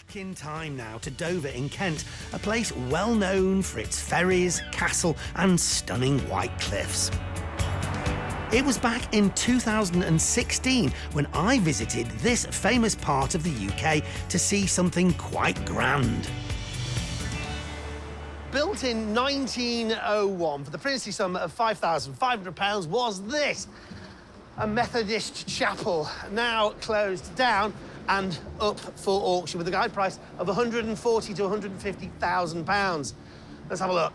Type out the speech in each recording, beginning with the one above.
Back in time now to Dover in Kent, a place well known for its ferries, castle and stunning white cliffs. It was back in 2016 when I visited this famous part of the UK to see something quite grand. Built in 1901 for the princely sum of £5,500 was this, a Methodist chapel, now closed down and up for auction with a guide price of £140,000 to £150,000. Let's have a look.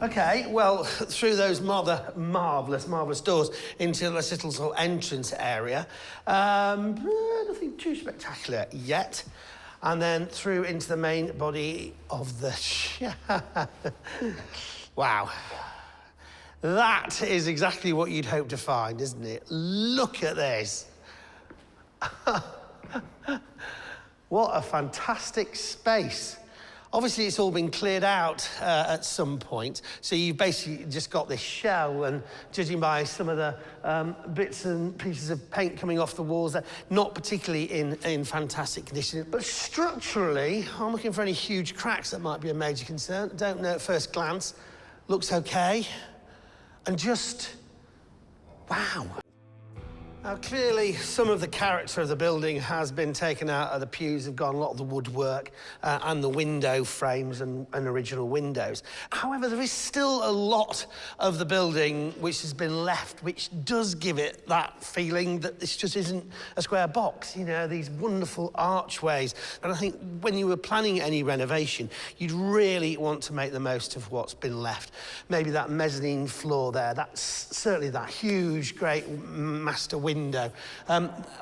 OK, well, through those marvellous doors into this little sort of entrance area, nothing too spectacular yet. And then through into the main body of the... Wow. That is exactly what you'd hope to find, isn't it? Look at this. What a fantastic space. Obviously, it's all been cleared out at some point, so you've basically just got this shell, and judging by some of the bits and pieces of paint coming off the walls, they're not particularly in fantastic condition. But structurally, I'm looking for any huge cracks that might be a major concern. I don't know at first glance. Looks OK. And just... wow. Now, clearly, some of the character of the building has been taken out of the pews, have gone a lot of the woodwork and the window frames and original windows. However, there is still a lot of the building which has been left, which does give it that feeling that this just isn't a square box, you know, these wonderful archways. And I think when you were planning any renovation, you'd really want to make the most of what's been left. Maybe that mezzanine floor there, that's certainly that huge, great master window.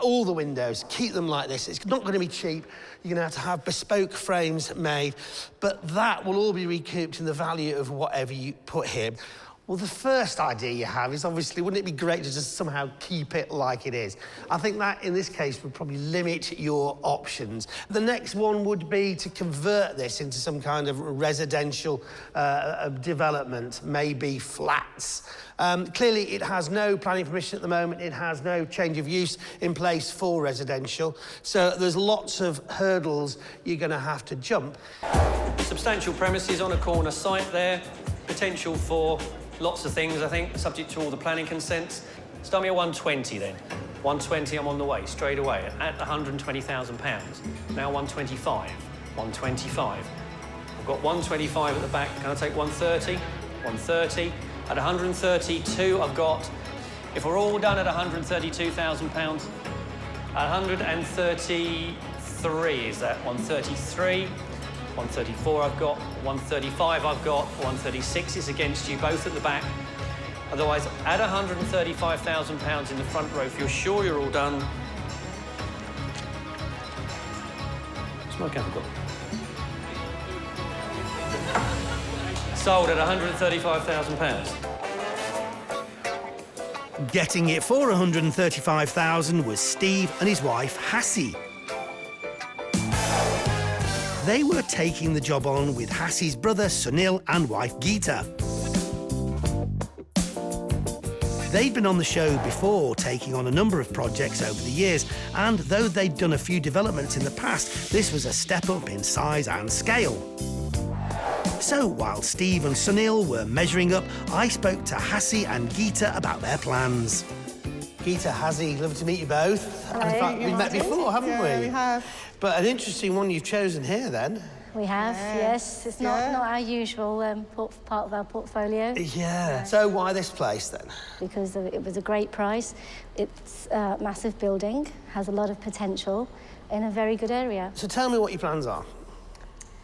All the windows, keep them like this. It's not going to be cheap. You're going to have bespoke frames made, but that will all be recouped in the value of whatever you put here. Well, the first idea you have is obviously, wouldn't it be great to just somehow keep it like it is? I think that, in this case, would probably limit your options. The next one would be to convert this into some kind of residential development, maybe flats. Clearly, it has no planning permission at the moment. It has no change of use in place for residential. So there's lots of hurdles you're going to have to jump. Substantial premises on a corner site there. Potential for lots of things, I think, subject to all the planning consents. Start me at 120 then. 120, I'm on the way, straight away, at £120,000. Now 125, 125. I've got 125 at the back. Can I take 130? 130. At 132, I've got, if we're all done at £132,000, 133, is that 133? 134 I've got, 135 I've got, 136 is against you, both at the back. Otherwise, at £135,000 in the front row, if you're sure you're all done... What's my camera got? Sold at £135,000. Getting it for £135,000 was Steve and his wife, Hassie. They were taking the job on with Hassie's brother, Sunil, and wife, Geeta. They'd been on the show before, taking on a number of projects over the years, and though they'd done a few developments in the past, this was a step up in size and scale. So, while Steve and Sunil were measuring up, I spoke to Hassie and Geeta about their plans. Geeta, Hassie, lovely to meet you both. Hello. And in fact, we've met before, haven't we? Yeah, we have. But an interesting one you've chosen here, then. We have, yes. It's not our usual part of our portfolio. Yeah. So why this place, then? Because it was a great price. It's a massive building, has a lot of potential in a very good area. So tell me what your plans are.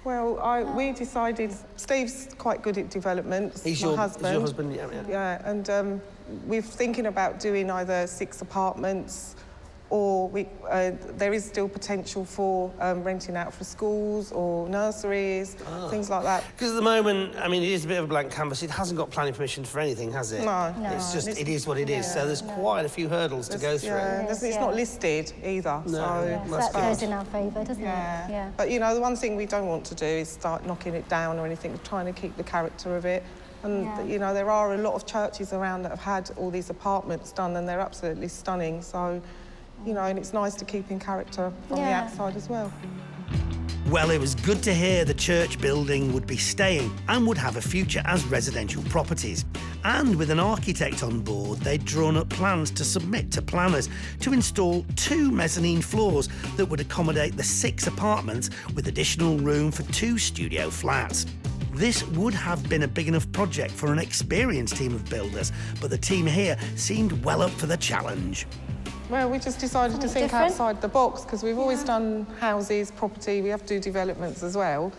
Well, we decided... Steve's quite good at development. He's my your husband. He's your husband, yeah. Yeah, and we're thinking about doing either 6 apartments or there is still potential for renting out for schools or nurseries, things like that. Because at the moment, I mean, it is a bit of a blank canvas. It hasn't got planning permission for anything, has it? No. It's just, it is what it is. So there's quite a few hurdles to go through. Yeah, it's not listed either. No. So that goes in our favour, doesn't it? Yeah. But, you know, the one thing we don't want to do is start knocking it down or anything, trying to keep the character of it. And, you know, there are a lot of churches around that have had all these apartments done and they're absolutely stunning. So, you know, and it's nice to keep in character from the outside as well. Well, it was good to hear the church building would be staying and would have a future as residential properties. And with an architect on board, they'd drawn up plans to submit to planners to install 2 mezzanine floors that would accommodate the 6 apartments with additional room for 2 studio flats. This would have been a big enough project for an experienced team of builders, but the team here seemed well up for the challenge. Well, we just decided to think different. outside the box because we've always done houses, property, we have to do developments as well.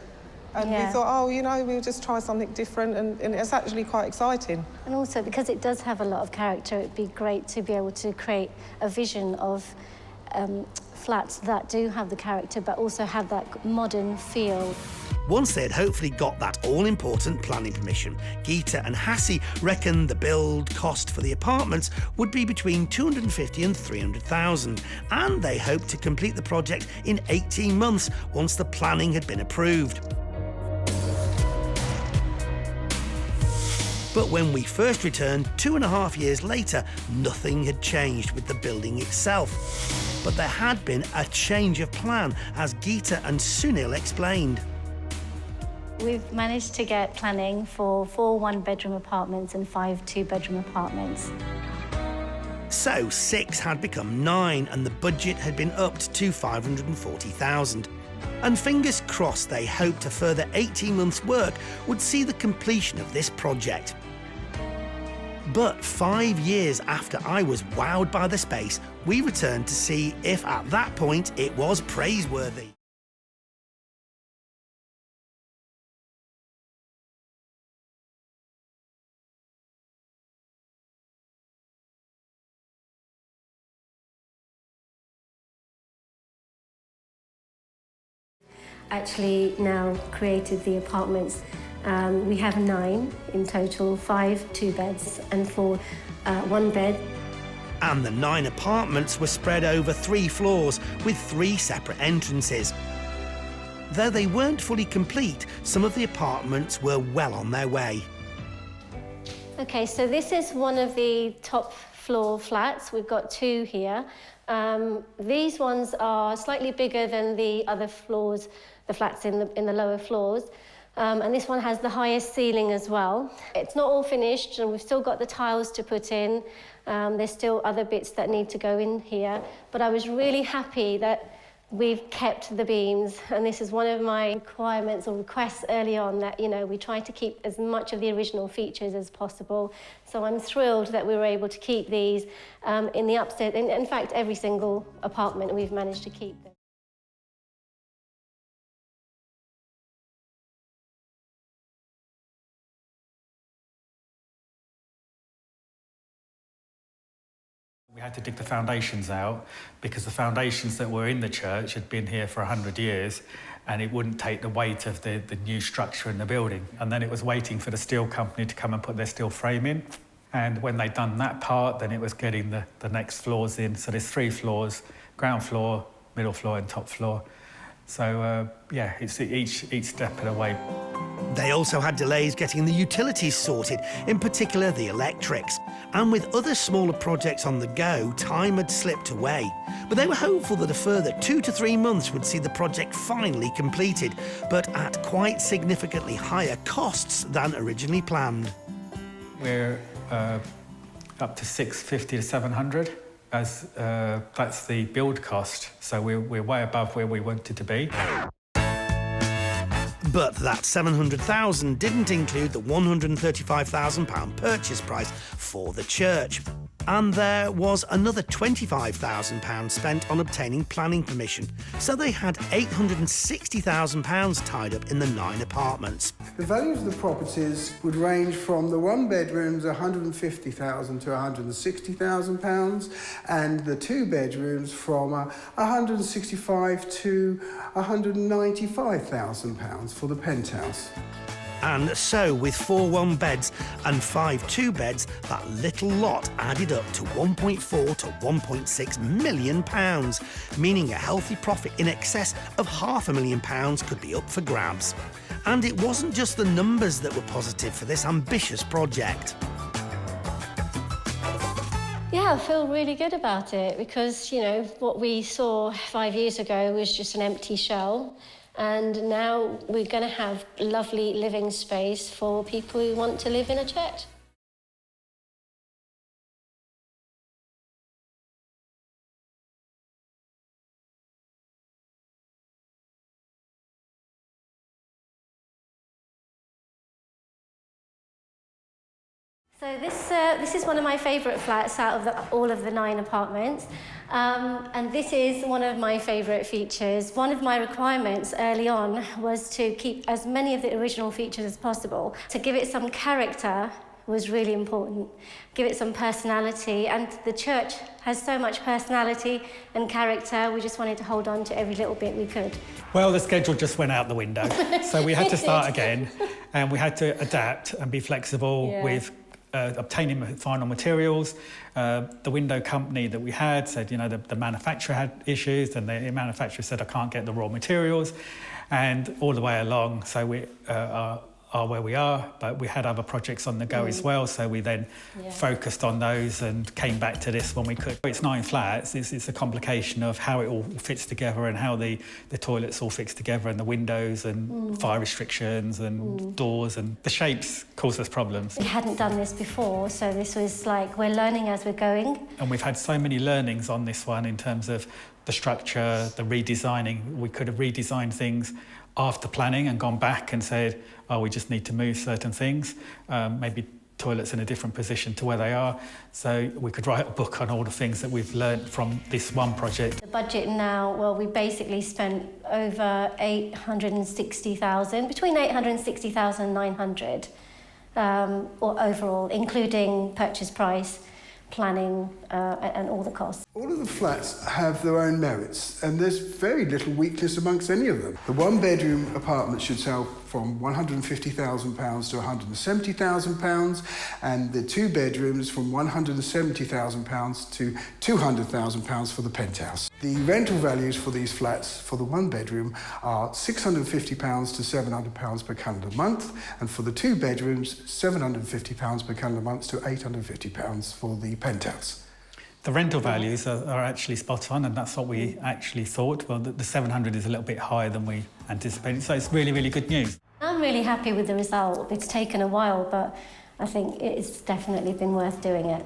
And we thought, oh, you know, we'll just try something different and it's actually quite exciting. And also, because it does have a lot of character, it'd be great to be able to create a vision of flats that do have the character but also have that modern feel. Once they had hopefully got that all-important planning permission, Geeta and Hassie reckoned the build cost for the apartments would be between 250 and 300,000, and they hoped to complete the project in 18 months once the planning had been approved. But when we first returned 2.5 years later, nothing had changed with the building itself. But there had been a change of plan, as Geeta and Sunil explained. We've managed to get planning for 4 one-bedroom apartments and 5 two-bedroom apartments. So 6 had become 9 and the budget had been upped to 540,000. And fingers crossed they hoped a further 18 months' work would see the completion of this project. But 5 years after I was wowed by the space, we returned to see if at that point it was praiseworthy. Actually now created the apartments. We have 9 in total, 5 2-beds and 4 1-bed. And the 9 apartments were spread over 3 floors with 3 separate entrances. Though they weren't fully complete, some of the apartments were well on their way. Okay, so this is one of the top floor flats. We've got 2 here. These ones are slightly bigger than the other floors, the flats in the lower floors. And this one has the highest ceiling as well. It's not all finished and we've still got the tiles to put in. There's still other bits that need to go in here. But I was really happy that we've kept the beams, and this is one of my requirements or requests early on, that, you know, we try to keep as much of the original features as possible. So I'm thrilled that we were able to keep these in the upstairs. In fact, every single apartment we've managed to keep them. We had to dig the foundations out because the foundations that were in the church had been here for 100 years and it wouldn't take the weight of the new structure in the building. And then it was waiting for the steel company to come and put their steel frame in. And when they'd done that part, then it was getting the next floors in. So there's 3 floors, ground floor, middle floor and top floor. So, yeah, it's each step of the way. They also had delays getting the utilities sorted, in particular the electrics. And with other smaller projects on the go, time had slipped away. But they were hopeful that a further 2 to 3 months would see the project finally completed, but at quite significantly higher costs than originally planned. We're up to 650 to 700. As that's the build cost, so we're way above where we wanted to be. But that 700,000 didn't include the £135,000 purchase price for the church. And there was another £25,000 spent on obtaining planning permission, so they had £860,000 tied up in the 9 apartments. The value of the properties would range from the 1-bedrooms, £150,000 to £160,000, and the 2-bedrooms from £165,000 to £195,000 for the penthouse. And so, with 4 1-beds and 5 2-beds, that little lot added up to £1.4 to £1.6 million, meaning a healthy profit in excess of £500,000 could be up for grabs. And it wasn't just the numbers that were positive for this ambitious project. Yeah, I feel really good about it because, you know, what we saw 5 years ago was just an empty shell. And now we're going to have lovely living space for people who want to live in a church. So this is one of my favourite flats out of all of the 9 apartments. And this is one of my favourite features. One of my requirements early on was to keep as many of the original features as possible. To give it some character was really important. Give it some personality, and the church has so much personality and character. We just wanted to hold on to every little bit we could. Well, the schedule just went out the window, so we had to start again, and we had to adapt and be flexible with obtaining final materials. The window company that we had said, you know, the manufacturer had issues, and the manufacturer said, I can't get the raw materials, and all the way along, so we are where we are, but we had other projects on the go as well, so we then focused on those and came back to this when we could. It's 9 flats, it's a complication of how it all fits together and how the toilets all fix together, and the windows and fire restrictions and doors, and the shapes cause us problems. We hadn't done this before, so this was like we're learning as we're going. And we've had so many learnings on this one in terms of the structure, the redesigning. We could have redesigned things after planning and gone back and said, oh, we just need to move certain things, maybe toilets in a different position to where they are. So we could write a book on all the things that we've learned from this one project. The budget now, well, we basically spent over 860,000, between 860,000 and 900, or overall, including purchase price, planning, and all the costs. All of the flats have their own merits, and there's very little weakness amongst any of them. The 1-bedroom apartment should sell from £150,000 to £170,000, and the 2 bedrooms from £170,000 to £200,000 for the penthouse. The rental values for these flats for the 1-bedroom are £650 to £700 per calendar month, and for the 2 bedrooms, £750 per calendar month to £850 for the penthouse. The rental values are actually spot on, and that's what we actually thought. Well, the 700 is a little bit higher than we anticipated, so it's really, really good news. I'm really happy with the result. It's taken a while, but I think it's definitely been worth doing it.